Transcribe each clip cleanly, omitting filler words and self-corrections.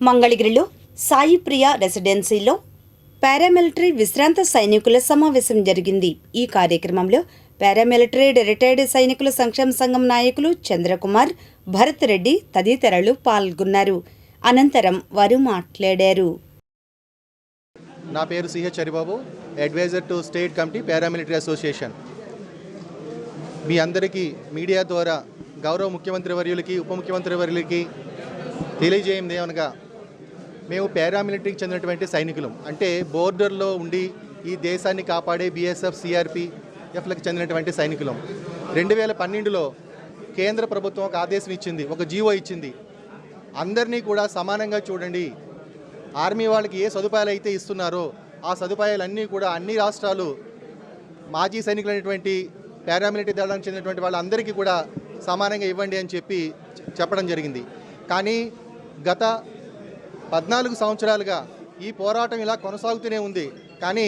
మంగళగిరిలో సాయి ప్రియ రెసిడెన్సీలో పారామిలిటరీ విశ్రాంత సైనికుల సమావేశం జరిగింది. ఈ కార్యక్రమంలో పారామిలిటరీ రిటైర్డ్ సైనికుల సంక్షేమ సంఘం నాయకులు చంద్రకుమార్, భరత్ రెడ్డి తదితరులు పాల్గొన్నారు. అనంతరం వారు మాట్లాడారు. నా పేరు CH Haribabu, advisor to state committee paramilitary association. మీ అందరికీ మీడియా ద్వారా గౌరవ ముఖ్యమంత్రి వర్యులకి, ఉప ముఖ్యమంత్రి వర్యులకి తెలియజేయండి ఏమనగా, మేము పారామిలిటరీకి చెందినటువంటి సైనికులం. అంటే బోర్డర్లో ఉండి ఈ దేశాన్ని కాపాడే బీఎస్ఎఫ్, సిఆర్పిఎఫ్లకు చెందినటువంటి సైనికులం. 2012లో కేంద్ర ప్రభుత్వం ఒక ఆదేశం ఇచ్చింది, ఒక జీవో ఇచ్చింది. అందరినీ కూడా సమానంగా చూడండి. ఆర్మీ వాళ్ళకి ఏ సదుపాయాలు అయితే ఇస్తున్నారో ఆ సదుపాయాలన్నీ కూడా అన్ని రాష్ట్రాలు మాజీ సైనికులైనటువంటి పారామిలిటరీ దళానికి చెందినటువంటి వాళ్ళందరికీ కూడా సమానంగా ఇవ్వండి అని చెప్పడం జరిగింది. కానీ గత 14 సంవత్సరాలుగా ఈ పోరాటం ఇలా కొనసాగుతూనే ఉంది. కానీ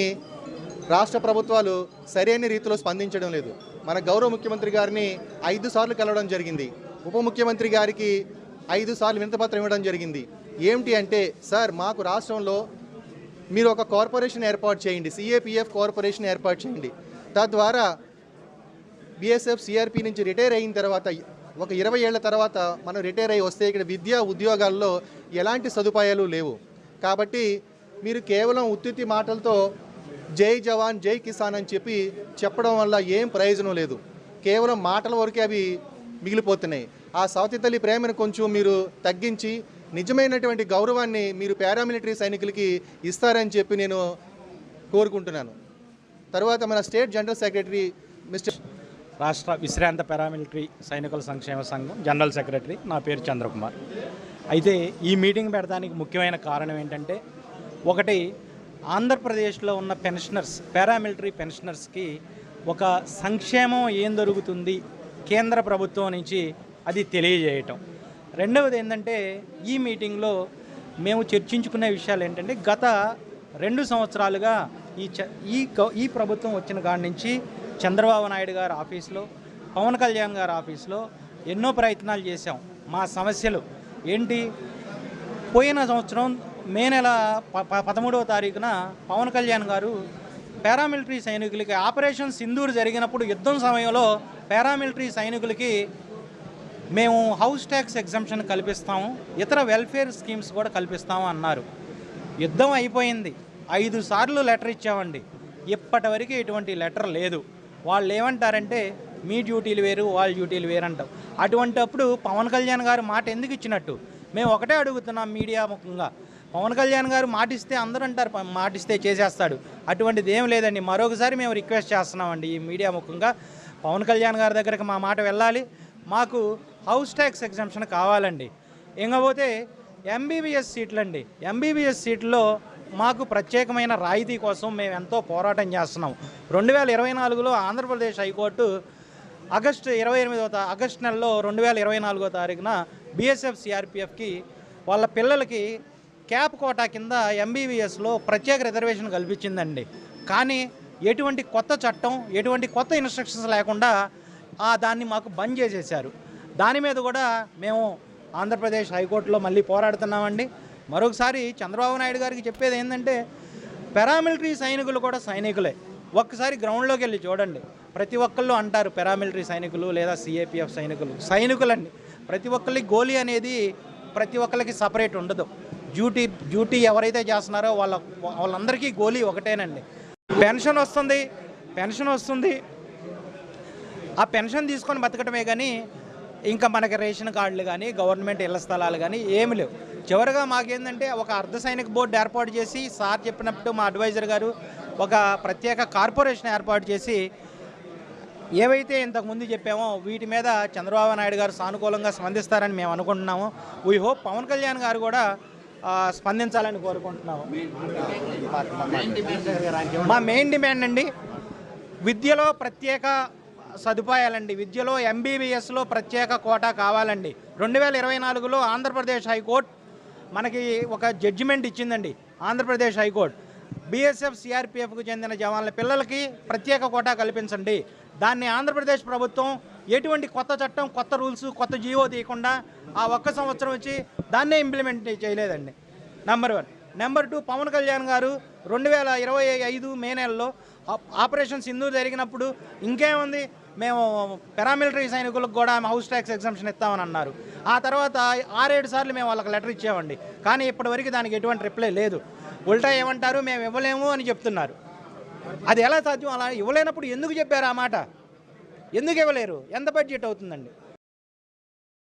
రాష్ట్ర ప్రభుత్వాలు సరైన రీతిలో స్పందించడం లేదు. మన గౌరవ ముఖ్యమంత్రి గారిని 5 సార్లు కలవడం జరిగింది. ఉప ముఖ్యమంత్రి గారికి 5 సార్లు వినతిపత్రం ఇవ్వడం జరిగింది. ఏమిటి అంటే, సార్ మాకు రాష్ట్రంలో మీరు ఒక కార్పొరేషన్ ఏర్పాటు చేయండి, సిఏపిఎఫ్ కార్పొరేషన్ ఏర్పాటు చేయండి. తద్వారా బీఎస్ఎఫ్, సిఆర్పి నుంచి రిటైర్ అయిన తర్వాత ఒక 20 ఏళ్ల తర్వాత మనం రిటైర్ అయ్యి వస్తే ఇక్కడ విద్యా ఉద్యోగాల్లో ఎలాంటి సదుపాయాలు లేవు. కాబట్టి మీరు కేవలం ఉత్తుత్తి మాటలతో జై జవాన్ జై కిసాన్ అని చెప్పడం వల్ల ఏం ప్రయోజనం లేదు. కేవలం మాటల వరకే అవి మిగిలిపోతున్నాయి. ఆ సవతి తల్లి ప్రేమను కొంచెం మీరు తగ్గించి నిజమైనటువంటి గౌరవాన్ని మీరు పారామిలిటరీ సైనికులకి ఇస్తారని చెప్పి నేను కోరుకుంటున్నాను. తర్వాత మన స్టేట్ జనరల్ సెక్రటరీ మిస్టర్ రాష్ట్ర విశ్రాంత పారామిలిటరీ సైనికుల సంక్షేమ సంఘం జనరల్ సెక్రటరీ, నా పేరు చంద్రకుమార్. అయితే ఈ మీటింగ్ పెడడానికి ముఖ్యమైన కారణం ఏంటంటే, ఒకటి ఆంధ్రప్రదేశ్లో ఉన్న పెన్షనర్స్, పారామిలిటరీ పెన్షనర్స్కి ఒక సంక్షేమం ఏం దొరుకుతుంది కేంద్ర ప్రభుత్వం నుంచి అది తెలియజేయటం. రెండవది ఏంటంటే, ఈ మీటింగ్లో మేము చర్చించుకునే విషయాలు ఏంటంటే, గత 2 సంవత్సరాలుగా ఈ ప్రభుత్వం వచ్చిన కాడి నుంచి చంద్రబాబు నాయుడు గారి ఆఫీస్లో, పవన్ కళ్యాణ్ గారి ఆఫీస్లో ఎన్నో ప్రయత్నాలు చేశాం. మా సమస్యలు ఏంటి, పోయిన సంవత్సరం మే నెల 13వ తారీఖున పవన్ కళ్యాణ్ గారు పారామిలిటరీ సైనికులకి ఆపరేషన్ సింధూర్ జరిగినప్పుడు యుద్ధం సమయంలో పారామిలిటరీ సైనికులకి మేము హౌస్ ట్యాక్స్ ఎగ్జంప్షన్ కల్పిస్తాము, ఇతర వెల్ఫేర్ స్కీమ్స్ కూడా కల్పిస్తాము అన్నారు. యుద్ధం అయిపోయింది, 5 సార్లు లెటర్ ఇచ్చామండి. ఇప్పటి వరకు ఎటువంటి లెటర్ లేదు. వాళ్ళు ఏమంటారంటే, మీ డ్యూటీలు వేరు, వాళ్ళ డ్యూటీలు వేరు అంటారు. అటువంటిప్పుడు పవన్ కళ్యాణ్ గారు మాట ఎందుకు ఇచ్చినట్టు మేము ఒకటే అడుగుతున్నాం మీడియా ముఖంగా. పవన్ కళ్యాణ్ గారు మాటిస్తే అందరూ అంటారు మాటిస్తే చేసేస్తాడు, అటువంటిది ఏం లేదండి. మరొకసారి మేము రిక్వెస్ట్ చేస్తున్నామండి ఈ మీడియా ముఖంగా, పవన్ కళ్యాణ్ గారి దగ్గరికి మా మాట వెళ్ళాలి. మాకు హౌస్ ట్యాక్స్ ఎగ్జంప్షన్ కావాలండి. ఇంకపోతే ఎంబీబీఎస్ సీట్లు అండి, ఎంబీబీఎస్ సీట్లో మాకు ప్రత్యేకమైన రాయితీ కోసం మేము ఎంతో పోరాటం చేస్తున్నాం. 2024లో ఆంధ్రప్రదేశ్ హైకోర్టు ఆగస్టు నెలలో 2024 తారీఖున బీఎస్ఎఫ్, సిఆర్పిఎఫ్కి వాళ్ళ పిల్లలకి క్యాప్ కోటా కింద ఎంబీబీఎస్లో ప్రత్యేక రిజర్వేషన్ కల్పించిందండి. కానీ ఎటువంటి కొత్త చట్టం, ఎటువంటి కొత్త ఇన్స్ట్రక్షన్స్ లేకుండా దాన్ని మాకు బంద్ చేసేశారు. దాని మీద కూడా మేము ఆంధ్రప్రదేశ్ హైకోర్టులో మళ్ళీ పోరాడుతున్నామండి. మరొకసారి చంద్రబాబు నాయుడు గారికి చెప్పేది ఏంటంటే, పారామిలిటరీ సైనికులు కూడా సైనికులే. ఒక్కసారి గ్రౌండ్లోకి వెళ్ళి చూడండి. ప్రతి ఒక్కళ్ళు అంటారు పారామిలిటరీ సైనికులు లేదా సిఏపిఎఫ్ సైనికులండి. ప్రతి ఒక్కరికి గోలీ అనేది ప్రతి ఒక్కరికి సపరేట్ ఉండదు. డ్యూటీ ఎవరైతే చేస్తున్నారో వాళ్ళందరికీ గోలీ ఒకటేనండి. పెన్షన్ వస్తుంది. ఆ పెన్షన్ తీసుకొని బతకటమే కానీ ఇంకా మనకి రేషన్ కార్డులు కానీ, గవర్నమెంట్ ఇళ్ల స్థలాలు కానీ ఏమి లేవు. చివరిగా మాకేందంటే, ఒక అర్ధ సైనిక బోర్డు ఏర్పాటు చేసి, సార్ చెప్పినట్టు మా అడ్వైజర్ గారు ఒక ప్రత్యేక కార్పొరేషన్ ఏర్పాటు చేసి, ఏవైతే ఇంతకుముందు చెప్పామో వీటి మీద చంద్రబాబు నాయుడు గారు సానుకూలంగా స్పందిస్తారని మేము అనుకుంటున్నాము. వీ హోప్ పవన్ కళ్యాణ్ గారు కూడా స్పందించాలని కోరుకుంటున్నాము. మా మెయిన్ డిమాండ్ అండి, విద్యలో ప్రత్యేక సదుపాయాలండి. విద్యలో ఎంబీబీఎస్లో ప్రత్యేక కోటా కావాలండి. 2024లో ఆంధ్రప్రదేశ్ హైకోర్టు మనకి ఒక జడ్జిమెంట్ ఇచ్చిందండి. ఆంధ్రప్రదేశ్ హైకోర్టు బీఎస్ఎఫ్, సిఆర్పిఎఫ్కు చెందిన జవాన్ల పిల్లలకి ప్రత్యేక కోటా కల్పించండి. దాన్ని ఆంధ్రప్రదేశ్ ప్రభుత్వం ఎటువంటి కొత్త చట్టం, కొత్త రూల్స్, కొత్త జీవో తీయకుండా ఆ ఒక్క సంవత్సరం వచ్చి దాన్నే ఇంప్లిమెంట్ చేయలేదండి. నెంబర్ 1. నెంబర్ 2, పవన్ కళ్యాణ్ గారు 2025 మే నెలలో ఆపరేషన్ సింధూర్ జరిగినప్పుడు ఇంకేముంది, మేము పారామిలిటరీ సైనికులకు కూడా హౌస్ ట్యాక్స్ ఎగ్జంప్షన్ ఇస్తామని అన్నారు. ఆ తర్వాత 6-7 సార్లు మేము వాళ్ళకి లెటర్ ఇచ్చామండి. కానీ ఇప్పటివరకు దానికి ఎటువంటి రిప్లై లేదు. ఉల్టా ఏమంటారు, మేము ఇవ్వలేము అని చెప్తున్నారు. అది ఎలా సాధ్యం? అలా ఇవ్వలేనప్పుడు ఎందుకు చెప్పారు ఆ మాట? ఎందుకు ఇవ్వలేరు? ఎంత బడ్జెట్ అవుతుందండి?